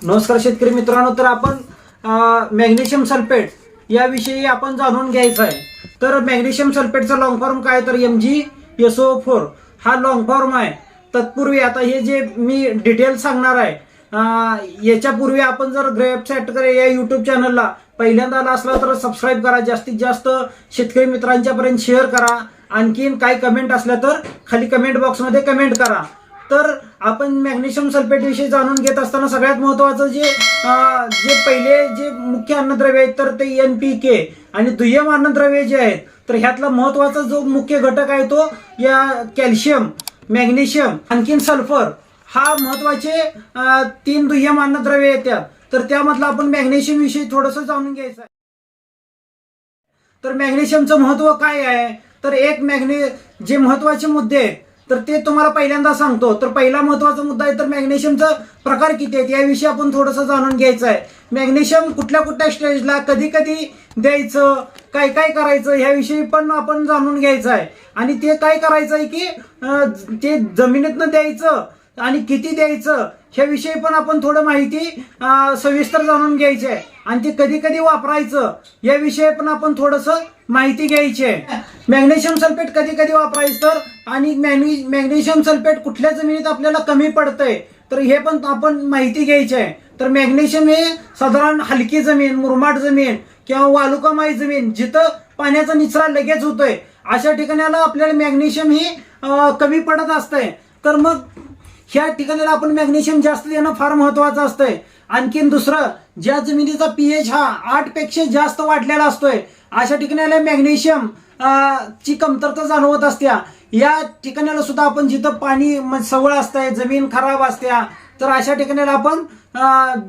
नमस्कार शेतकरी मित्रांनो, तर आपण मॅग्नेशियम सल्फेट याविषयी आपण जाणून घ्यायचं आहे. तर मॅग्नेशियम सल्फेटचा लॉंग फॉर्म काय, तर MgSO4 हा लॉंग फॉर्म आहे. तत्पूर्वी आता हे जे मी डिटेल सांगणार आहे, याच्यापूर्वी आपण जर वेबसाईट या युट्यूब चॅनलला पहिल्यांदा आला असला तर सबस्क्राईब करा, जास्तीत जास्त शेतकरी मित्रांच्यापर्यंत शेअर करा. आणखीन काही कमेंट असल्या तर खाली कमेंट बॉक्समध्ये कमेंट करा. तर आपण मॅग्नेशियम सल्फेट विषयी जाणून घेत असताना सगळ्यात महत्वाचं जे पहिले जे मुख्य अन्नद्रव्य आहेत तर ते NPK आणि दुय्यम अन्नद्रव्य जे आहेत, तर ह्यातला महत्वाचा जो मुख्य घटक आहे तो या कॅल्शियम, मॅग्नेशियम आणखीन सल्फर हा महत्वाचे 3 दुय्यम अन्नद्रव्य येतात. तर त्यामधलं आपण मॅग्नेशियम विषयी थोडंसं जाणून घ्यायचं आहे. तर मॅग्नेशियमचं महत्व काय आहे, तर जे महत्वाचे मुद्दे आहेत तर ते तुम्हाला पहिल्यांदा सांगतो. तर पहिला महत्वाचा मुद्दा आहे तर मॅग्नेशियमचा प्रकार किती आहेत याविषयी आपण थोडंसं जाणून घ्यायचं आहे. मॅग्नेशियम कुठल्या कुठल्या स्टेजला कधी कधी द्यायचं, काय काय करायचं ह्याविषयी पण आपण जाणून घ्यायचं आहे. आणि ते काय करायचं आहे की ते जमिनीतनं द्यायचं आणि किती द्यायचं ह्याविषयी पण आपण थोडं माहिती सविस्तर जाणून घ्यायची आहे. आणि ते कधी कधी वापरायचं याविषयी पण आपण थोडंसं माहिती घ्यायची आहे. मॅग्नेशियम सल्फेट कधी कधी वापरायचं तर, आणि मॅग्नेशियम सल्फेट कुठल्या जमिनीत आपल्याला कमी पडतंय तर हे पण आपण माहिती घ्यायची आहे. तर मॅग्नेशियम हे साधारण हलकी जमीन, मुरमाड जमीन किंवा वालुकामय जमीन जिथं पाण्याचा निचरा लगेच होतोय अशा ठिकाणाला आपल्याला मॅग्नेशियम हे कमी पडत असतंय. तर मग ह्या ठिकाणाला आपण मॅग्नेशियम जास्त देणं फार महत्वाचं असतंय. आणखीन दुसरं, ज्या जमिनीचा pH हा 8 पेक्षा जास्त वाढलेला असतोय अशा ठिकाणाला मॅग्नेशियम ची कमतरता जाणवत असत्या. या ठिकाणाला सुद्धा आपण जिथं पाणी सवळ असतंय, जमीन खराब असत्या, तर अशा ठिकाणाला आपण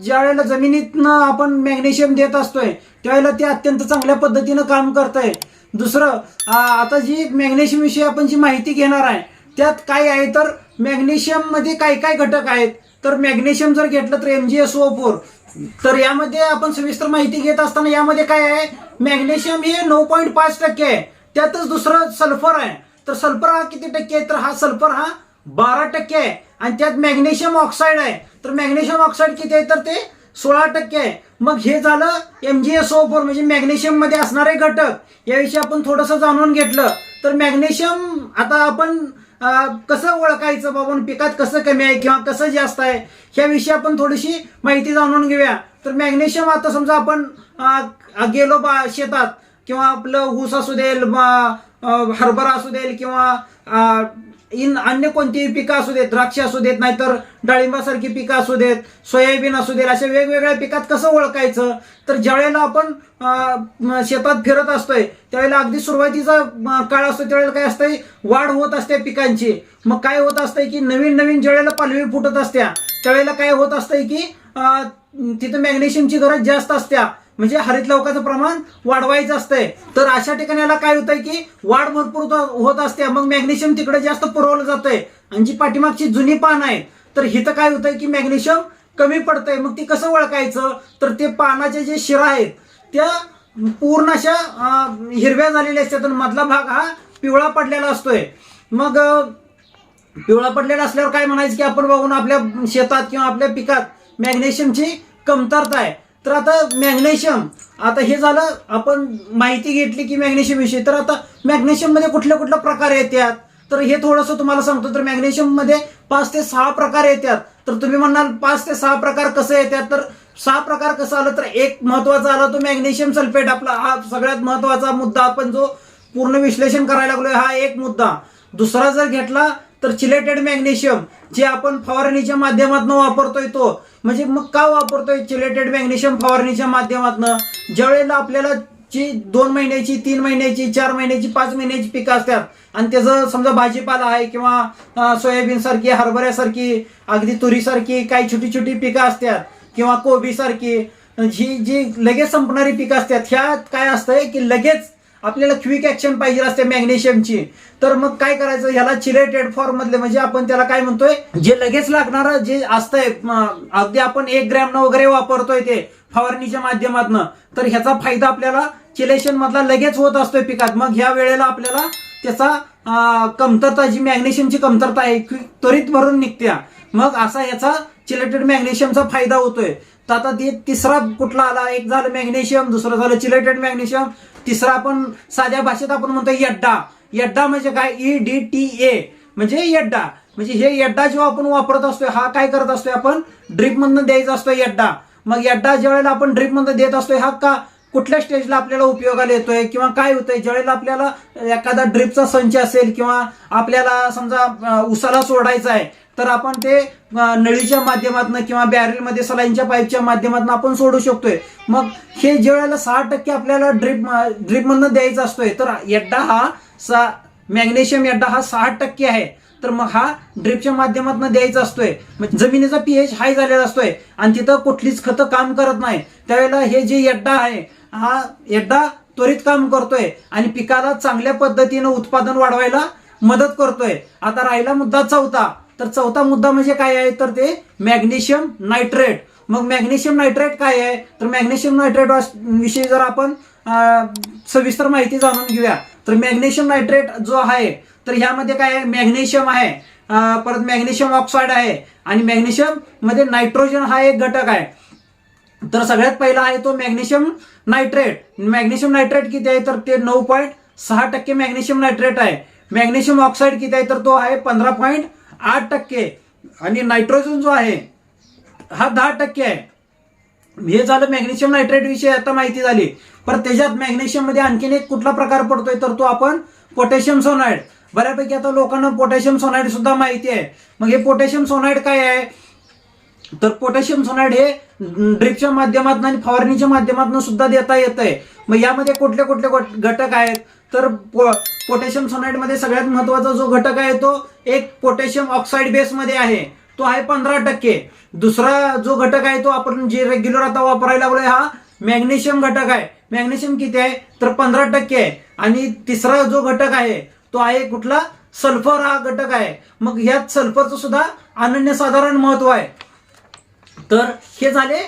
ज्या वेळेला जमिनीतनं आपण मॅग्नेशियम देत असतोय त्यावेळेला ते अत्यंत चांगल्या पद्धतीनं काम करतंय. दुसरं, आता जी मॅग्नेशियम विषयी आपण जी माहिती घेणार आहे त्यात काय आहे तर मॅग्नेशियम मध्ये काय काय घटक आहेत. तर मॅग्नेशियम जर घेतलं तर MgSO4, तर यामध्ये आपण सविस्तर माहिती घेत असताना यामध्ये काय आहे, मॅग्नेशियम हे 9.5% आहे. त्यातच दुसरं सल्फर आहे. तर सल्फर हा किती टक्के आहे, तर हा सल्फर हा 12% आहे. आणि त्यात मॅग्नेशियम ऑक्साईड आहे, तर मॅग्नेशियम ऑक्साईड किती आहे तर ते 16% आहे. मग हे झालं MgSO4 म्हणजे मॅग्नेशियम मध्ये असणारे घटक. याविषयी आपण थोडंसं जाणून घेतलं. तर मॅग्नेशियम आता आपण कसं ओळखायचं, बाबा पिकात कसं कमी आहे किंवा कसं जास्त आहे ह्याविषयी आपण थोडीशी माहिती जाणून घेऊया. तर मॅग्नेशियम आता समजा आपण गेलो शेतात किंवा आपलं ऊस असू देल, हरभरा असू देल किंवा अन्य कोणतीही पिकं असू देत, द्राक्ष असू देत, नाहीतर डाळिंबासारखी पिकं असू देत, सोयाबीन असू देत, अशा वेगवेगळ्या पिकात कसं ओळखायचं, तर ज्यावेळेला आपण शेतात फिरत असतोय त्यावेळेला अगदी सुरुवातीचा काळ असतो त्यावेळेला काय असतंय, वाढ होत असते पिकांची. मग काय होत असतंय की नवीन नवीन ज्यावेळेला पालवी फुटत असत्या त्यावेळेला काय होत असतंय की तिथं मॅग्नेशियमची गरज जास्त असत्या, म्हणजे हरितलवकाचं प्रमाण वाढवायचं असतंय. तर अशा ठिकाणाला काय होतंय की वाढ भरपूर होत असते, मग मॅग्नेशियम तिकडे जास्त पुरवलं जातंय. आणि जी पाठीमागची जुनी पान आहेत तर हिथं काय होतंय की मॅग्नेशियम कमी पडतंय. मग ती कसं ओळखायचं, तर ते पानाचे जे शिरा आहेत त्या पूर्ण अशा हिरव्या झालेल्या असतात आणि मधला भाग हा पिवळा पडलेला असतोय. मग पिवळा पडलेला असल्यावर काय म्हणायचं की आपण बघून आपल्या शेतात किंवा आपल्या पिकात मॅग्नेशियमची कमतरता आहे. तर आता मॅग्नेशियम, आता हे झालं आपण माहिती घेतली की मॅग्नेशियम विषयी. तर आता मॅग्नेशियम मध्ये कुठले कुठले प्रकार येतात तर हे थोडंसं तुम्हाला सांगतो. तर मॅग्नेशियम मध्ये 5 ते 6 प्रकार येतात. तर तुम्ही म्हणाल 5 ते 6 प्रकार कसं येतात, तर 6 प्रकार कसं आलं तर एक महत्वाचा आला तो मॅग्नेशियम सल्फेट. आपला हा सगळ्यात महत्वाचा मुद्दा, आपण जो पूर्ण विश्लेषण करायला लागलोय हा एक मुद्दा. दुसरा जर घेतला तर चिलेटेड मॅग्नेशियम, जे आपण फवारणीच्या माध्यमातून वापरतोय तो. म्हणजे मग का वापरतोय चिलेटेड मॅग्नेशियम फवारणीच्या माध्यमातून, ज्यावेळेला आपल्याला जी 2 महिन्याची, 3 महिन्याची, 4 महिन्याची, 5 महिन्याची पिकं असतात आणि त्याचं समजा भाजीपाला आहे किंवा सोयाबीन सारखी, हरभऱ्यासारखी, अगदी तुरीसारखी काही छोटी छोटी पिकं असतात किंवा कोबी सारखी जी लगेच संपणारी पिकं असतात, ह्यात काय असतंय की लगेच आपल्याला क्विक ऍक्शन पाहिजे असते मॅग्नेशियमची. तर मग काय करायचं, ह्याला चिलेटेड फॉर्म मधले, म्हणजे आपण त्याला काय म्हणतोय, जे लगेच लागणारं जे असतंय, अगदी आपण 1 ग्रॅम वगैरे वापरतोय ते फवारणीच्या माध्यमातून, तर ह्याचा फायदा आपल्याला चिलेशन मधला लगेच होत असतोय पिकात. मग ह्या वेळेला आपल्याला त्याचा कमतरता, जी मॅग्नेशियमची कमतरता आहे त्वरित भरून निघत्या. मग असा याचा चिलेटेड मॅग्नेशियमचा फायदा होतोय. तर आता ते तिसरा कुठला आला, एक झालं मॅग्नेशियम, दुसरं झालं चिलेटेड मॅग्नेशियम, तिसरा आपण साध्या भाषेत आपण म्हणतो यड्डा. यड्डा म्हणजे काय, EDTA म्हणजे यड्डा. म्हणजे हे यड्डा जेव्हा आपण वापरत असतोय, हा काय करत असतोय, आपण ड्रिप मधनं द्यायचा असतोय यड्डा. मग यड्डा ज्या वेळेला आपण ड्रिप मधनं देत असतोय, हा का कुठल्या स्टेजला आपल्याला उपयोगाला येतोय किंवा काय होतंय, ज्यावेळेला आपल्याला एखादा ड्रिपचा संच असेल किंवा आपल्याला समजा उसाला सोडायचा आहे, तर आपण ते नळीच्या माध्यमातून किंवा बॅरेलमध्ये सलाईनच्या पाईपच्या माध्यमातून आपण सोडू शकतोय. मग हे ज्या वेळेला 6% आपल्याला ड्रिप मधनं द्यायचा असतोय, तर यड्डा हा मॅग्नेशियम यड्डा हा 6% आहे. तर मग हा ड्रिपच्या माध्यमातून द्यायचा असतोय. जमिनीचा pH हाय झालेला असतोय आणि तिथं कुठलीच खतं काम करत नाही. त्यावेळेला हे जे यड्डा आहे, हा यड्डा त्वरित काम करतोय आणि पिकाला चांगल्या पद्धतीनं उत्पादन वाढवायला मदत करतोय. आता राहिला मुद्दा चौथा. तर चौथा मुद्दा म्हणजे काय आहे, तर ते मॅग्नेशियम नायट्रेट. मग मॅग्नेशियम नायट्रेट काय आहे, तर मॅग्नेशियम नायट्रेट विषयी जर आपण सविस्तर माहिती जाणून घेऊया. तर मॅग्नेशियम नायट्रेट जो आहे, तर ह्यामध्ये काय आहे, मॅग्नेशियम आहे, परत मॅग्नेशियम ऑक्साईड आहे आणि मॅग्नेशियम मध्ये नायट्रोजन हा एक घटक आहे. तर सगळ्यात पहिला आहे तो मॅग्नेशियम नायट्रेट. मॅग्नेशियम नायट्रेट किती आहे, तर ते 9.6% मॅग्नेशियम नायट्रेट आहे. मॅग्नेशियम ऑक्साईड किती आहे, तर तो आहे 15.8% आणि नायट्रोजन जो आहे हा 10% आहे. हे झालं मॅग्नेशियम नायट्रेट विषयी आता माहिती झाली. पण त्याच्यात मॅग्नेशियम मध्ये आणखीन एक कुठला प्रकार पडतोय, तर तो आपण पोटॅशियम सोनाइड. बऱ्यापैकी आता लोकांना पोटॅशियम सोनाइड सुद्धा माहिती आहे. मग हे पोटॅशियम सोनाइड काय आहे, तर पोटॅशियम सोनाइड हे ड्रिपच्या माध्यमातून आणि फवारणीच्या माध्यमातून सुद्धा देता येत आहे. मग यामध्ये कुठले कुठले घटक आहेत, तर पोटॅशियम सोनाइड मध्ये सगळ्यात महत्वाचा जो घटक आहे तो एक पोटॅशियम ऑक्साईड बेस मध्ये आहे, तो आहे 15%. दुसरा जो घटक आहे तो आपण जे रेग्युलर आता वापरायला लागलोय, हा मॅग्नेशियम घटक आहे. मॅग्नेशियम किती आहे, तर 15% आहे. आणि तिसरा जो घटक आहे तो आहे कुठला, सल्फर हा घटक आहे. मग ह्यात सल्फरचं सुद्धा अनन्यसाधारण महत्व आहे. तर हे झाले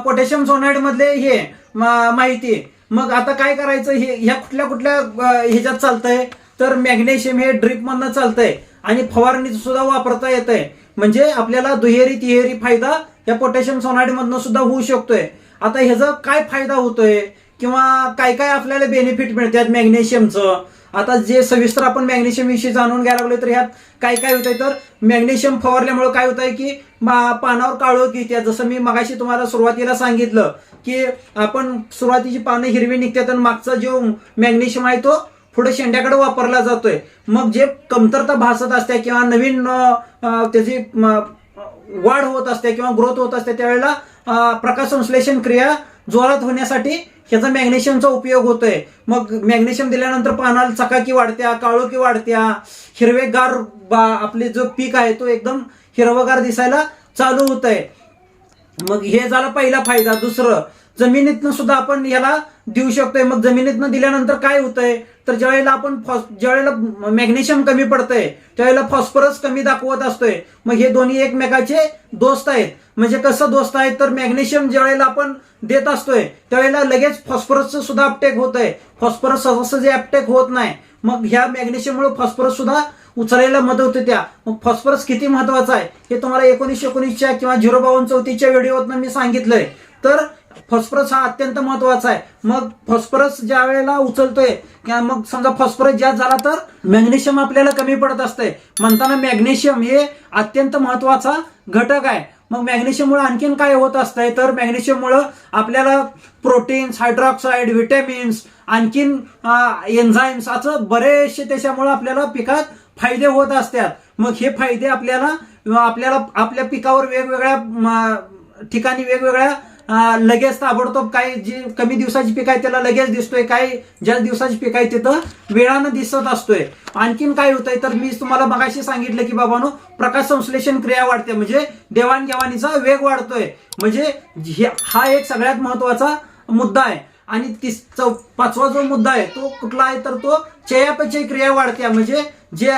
पोटॅशियम सोनाइड मधले हे माहिती. मग आता काय करायचं, हे ह्या कुठल्या कुठल्या ह्याच्यात चालतंय, तर मॅग्नेशियम हे ड्रिप मधनं चालतंय आणि फवारणीत सुद्धा वापरता येतंय. म्हणजे आपल्याला दुहेरी तिहेरी फायदा या पोटॅशियम सोनाइड मधनं सुद्धा होऊ शकतोय. आता ह्याचा काय फायदा होतोय किंवा काय काय आपल्याला बेनिफिट मिळतात मॅग्नेशियमचं, आता जे सविस्तर आपण मॅग्नेशियम विषयी जाणून घ्यायला लागलो, तर ह्यात काय काय होतंय, तर मॅग्नेशियम फवारल्यामुळे काय होतंय की पानावर काळोख येते. जसं मी मगाशी तुम्हाला सुरुवातीला सांगितलं की आपण सुरुवातीची पानं हिरवी निघतात आणि मागचा जो मॅग्नेशियम आहे तो पुढे शेंड्याकडे वापरला जातोय. मग जे कमतरता भासत असते किंवा नवीन त्याची वाढ होत असते किंवा ग्रोथ होत असते, त्यावेळेला प्रकाश संश्लेषण क्रिया जोरात होण्यासाठी ह्याचा मॅग्नेशियमचा उपयोग होतोय. मग मॅग्नेशियम दिल्यानंतर पानाला चकाकी वाढत्या, काळोखी वाढत्या, हिरवेगार आपले जो पीक आहे तो एकदम हिरवगार दिसायला चालू होत आहे. मग हे झालं पहिला फायदा. दुसरं, जमिनीतनं सुद्धा आपण याला देऊ शकतोय. मग जमिनीतनं दिल्यानंतर काय होतंय, तर ज्यावेळेला मॅग्नेशियम कमी पडतंय त्यावेळेला फॉस्फरस कमी दाखवत असतोय. मग हे दोन्ही एकमेकाचे दोस्त आहेत. म्हणजे कसं दोस्त आहेत, तर मॅग्नेशियम ज्यावेळेला आपण देत असतोय त्यावेळेला लगेच फॉस्फरसचं सुद्धा अपटेक होत आहे. फॉस्फरस सहज अपटेक होत नाही. मग ह्या मॅग्नेशियममुळे फॉस्फरस सुद्धा उचलायला मदत होते त्या. मग फॉस्फरस किती महत्वाचा आहे हे तुम्हाला 1919च्या किंवा 05234च्या व्हिडिओतनं मी सांगितलंय. तर फॉस्फरस हा अत्यंत महत्वाचा आहे. मग फॉस्फरस ज्या वेळेला उचलतोय किंवा मग समजा फॉस्फरस जास्त झाला तर मॅग्नेशियम आपल्याला कमी पडत असतंय. म्हणताना मॅग्नेशियम हे अत्यंत महत्वाचा घटक आहे. मग मॅग्नेशियममुळे आणखीन काय होत असतंय, तर मॅग्नेशियममुळे आपल्याला प्रोटीन्स, हायड्रॉक्साईड, व्हिटॅमिन्स, आणखीन एन्झाईम्स असं बरेचसे त्याच्यामुळे आपल्याला पिकात फायदे होत असतात. मग हे फायदे आपल्याला आपल्या पिकावर वेगवेगळ्या ठिकाणी वेगवेगळ्या लगेच ताबडतोब, काही जी कमी दिवसाची पीक आहे त्याला लगेच दिसतोय, काही जास्त दिवसाची पीक आहे तिथं वेळानं दिसत असतोय. आणखीन काय होतंय, तर मी तुम्हाला मगाशी सांगितलं की बाबांनो, प्रकाश संश्लेषण क्रिया वाढते म्हणजे देवाणघेवाणीचा वेग वाढतोय. म्हणजे हा एक सगळ्यात महत्वाचा मुद्दा आहे. आणि पाचवा जो मुद्दा आहे तो कुठला आहे, तर तो चयापचय क्रिया वाढते. म्हणजे जे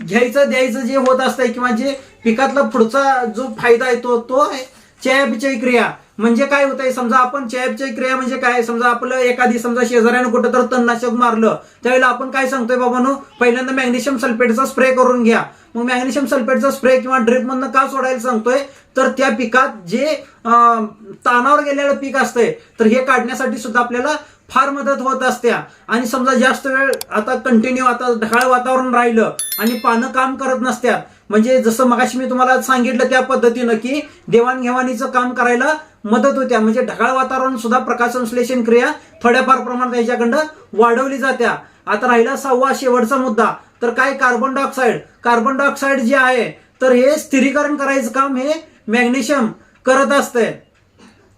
घ्यायचं द्यायचं जे होत असतंय किंवा जे पिकातला पुढचा जो फायदा आहे तो आहे चयापचय क्रिया म्हणजे काय होतंय, समजा आपण चयापचय क्रिया म्हणजे काय, समजा आपलं एखादी समजा शेजाऱ्यानं कुठं तर तणनाशक मारलं, त्यावेळेला आपण काय सांगतोय बाबांनो, पहिल्यांदा मॅग्नेशियम सल्फेटचा स्प्रे करून घ्या. मग मॅग्नेशियम सल्फेटचा स्प्रे किंवा ड्रिप मधनं का सोडायला सांगतोय, तर त्या पिकात जे तानावर गेलेलं पीक असतंय तर हे काढण्यासाठी सुद्धा आपल्याला फार मदत होत असत्या. आणि समजा जास्त वेळ आता कंटिन्यू आता ढगाळ वातावरण राहिलं आणि पानं काम करत नसत्यात, म्हणजे जसं मगाशी मी तुम्हाला सांगितलं त्या पद्धतीनं की देवाणघेवाणीचं काम करायला मदत होत्या, म्हणजे ढगाळ वातावरण सुद्धा प्रकाश संश्लेषण क्रिया थोड्याफार प्रमाणात याच्याकडं वाढवली जात्या. आता राहिला 6वा शेवटचा मुद्दा, तर काय, कार्बन डायऑक्साईड. कार्बन डायऑक्साईड जे आहे तर हे स्थिरीकरण करायचं काम हे मॅग्नेशियम करत असतंय.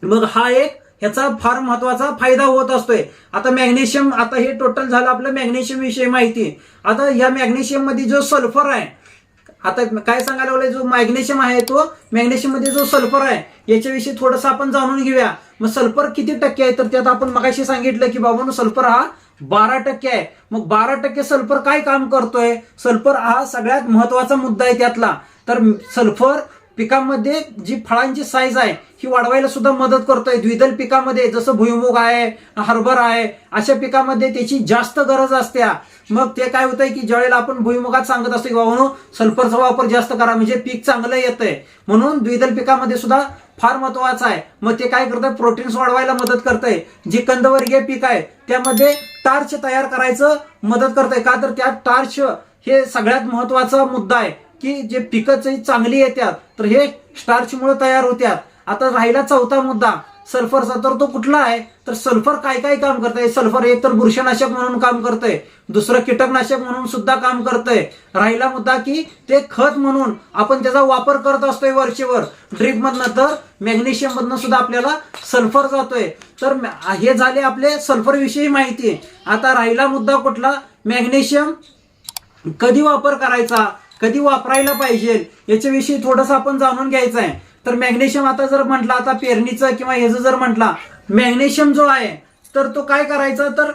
मग हा एक ह्याचा फार महत्वाचा फायदा होत असतोय. आता मॅग्नेशियम, आता हे टोटल झालं आपलं मॅग्नेशियम विषयी माहिती. आता या मॅग्नेशियम मध्ये जो सल्फर आहे, आता काय सांगायला लागलोय, जो मॅग्नेशियम आहे तो मॅग्नेशियम मध्ये जो सल्फर आहे याच्याविषयी थोडंसं आपण जाणून घेऊया. मग सल्फर किती टक्के आहे, तर त्यात आपण मगाशी सांगितलं की बाबांनो सल्फर हा 12% आहे. मग 12% सल्फर काय काम करतोय, सल्फर हा सगळ्यात महत्वाचा मुद्दा आहे त्यातला. तर सल्फर पिकांमध्ये जी फळांची साईज आहे ही वाढवायला सुद्धा मदत करतोय. द्विदल पिकामध्ये जसं भुईमुग आहे, हरभरा आहे, अशा पिकामध्ये त्याची जास्त गरज असते. मग ते काय होतंय की ज्यावेळेला आपण भुईमुगात सांगत असतो की बाबांनो सल्फरचा वापर जास्त करा म्हणजे पीक चांगलं येतंय, म्हणून द्विदल पिकामध्ये सुद्धा फार महत्वाचं आहे. मग ते काय करतंय, प्रोटीन्स वाढवायला मदत करतंय. जे कंदवर्गीय पीक आहे त्यामध्ये टार्च तयार करायचं मदत करतंय. का तर त्या टार्च हे सगळ्यात महत्वाचा मुद्दा आहे की जे पिकं चांगली येतात तर हे स्टार्चमुळे तयार होत्यात. आता राहिला 4था मुद्दा सल्फरचा, तर तो कुठला आहे, तर सल्फर काय काय काम करतंय. सल्फर एक तर बुरशीनाशक म्हणून काम करतंय, दुसरं कीटकनाशक म्हणून सुद्धा काम करतंय. राहिला मुद्दा की ते खत म्हणून आपण त्याचा वापर करत असतोय वर्षभर. ड्रीप मधनं तर मॅग्नेशियम मधनं सुद्धा आपल्याला सल्फर जातोय. तर हे झाले आपले सल्फर विषयी माहिती. आता राहिला मुद्दा कुठला, मॅग्नेशियम कधी वापर करायचा, कधी वापरायला पाहिजे याच्याविषयी थोडंसं आपण जाणून घ्यायचं आहे. तर मॅग्नेशियम आता जर म्हटलं, आता पेरणीचं किंवा ह्याचं जर म्हटला, मॅग्नेशियम जो आहे तर तो काय करायचं, तर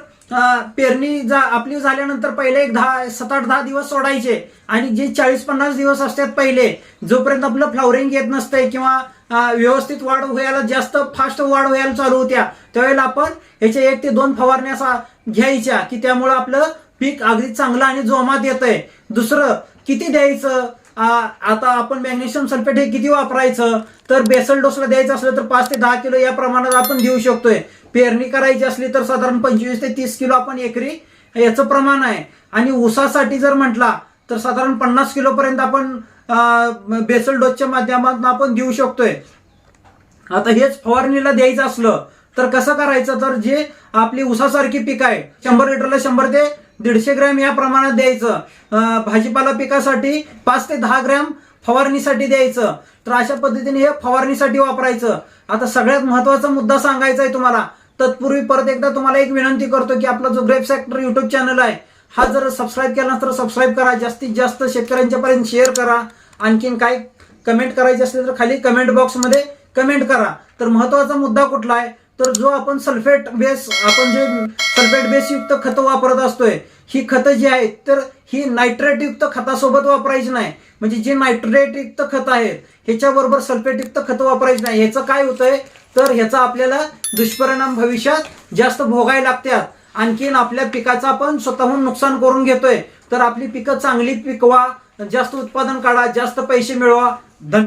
पेरणी आपली झाल्यानंतर पहिले एक 7-8-10 दिवस सोडायचे. आणि जे 40-50 दिवस असतात पहिले, जोपर्यंत आपलं फ्लॉवरिंग येत नसतंय किंवा व्यवस्थित वाढ व्हायला, जास्त फास्ट वाढ व्हायला चालू होत्या, त्यावेळेला आपण ह्याच्या 1 ते 2 फवारण्या घ्यायच्या की त्यामुळे आपलं पीक अगदी चांगलं आणि जोमात येतंय. दुसरं, किती द्यायचं, आता आपण मॅग्नेशियम सल्फेट हे किती वापरायचं, तर बेसल डोसला द्यायचं असलं तर 5 ते 10 किलो या प्रमाणात आपण देऊ शकतोय. पेरणी करायची असली तर साधारण 25 ते 30 किलो आपण एकरी याचं प्रमाण आहे. आणि ऊसासाठी जर म्हटला तर साधारण 50 किलो पर्यंत आपण बेसल डोसच्या माध्यमातून आपण देऊ शकतोय. आता हेच फवारणीला द्यायचं असलं तर कसं करायचं, तर जे आपली ऊसासारखी पीक आहे 100 लिटरला 100 ते 150 ग्रॅम या प्रमाणात द्यायचं. भाजीपाला पिकासाठी 5 ते 10 ग्रॅम फवारणीसाठी द्यायचं. तर अशा पद्धतीने हे फवारणीसाठी वापरायचं. आता सगळ्यात महत्वाचा मुद्दा सांगायचा आहे तुम्हाला. तत्पूर्वी परत एकदा तुम्हाला एक विनंती करतो की आपला जो ग्रेप सेक्टर युट्यूब चॅनल आहे हा जर सबस्क्राईब केला तर सबस्क्राईब करा, जास्तीत जास्त शेतकऱ्यांच्या पर्यंत शेअर करा. आणखीन काय कमेंट करायचे असले तर खाली कमेंट बॉक्समध्ये कमेंट करा. तर महत्वाचा मुद्दा कुठला आहे, तर जो आपण सल्फेट बेस, आपण जे सल्फेट बेस युक्त खतं वापरत असतोय, ही खतं जी आहेत तर ही नायट्रेट युक्त खतासोबत वापरायची नाही. म्हणजे जे नायट्रेट युक्त खत आहेत ह्याच्याबरोबर सल्फेट युक्त खतं वापरायची नाही. ह्याचं काय होतंय, तर ह्याचा आपल्याला दुष्परिणाम भविष्यात जास्त भोगायला लागतात. आणखीन आपल्या पिकाचं आपण स्वतःहून नुकसान करून घेतोय. तर आपली पिकं चांगली पिकवा, जास्त उत्पादन काढा, जास्त पैसे मिळवा. धन्यवाद.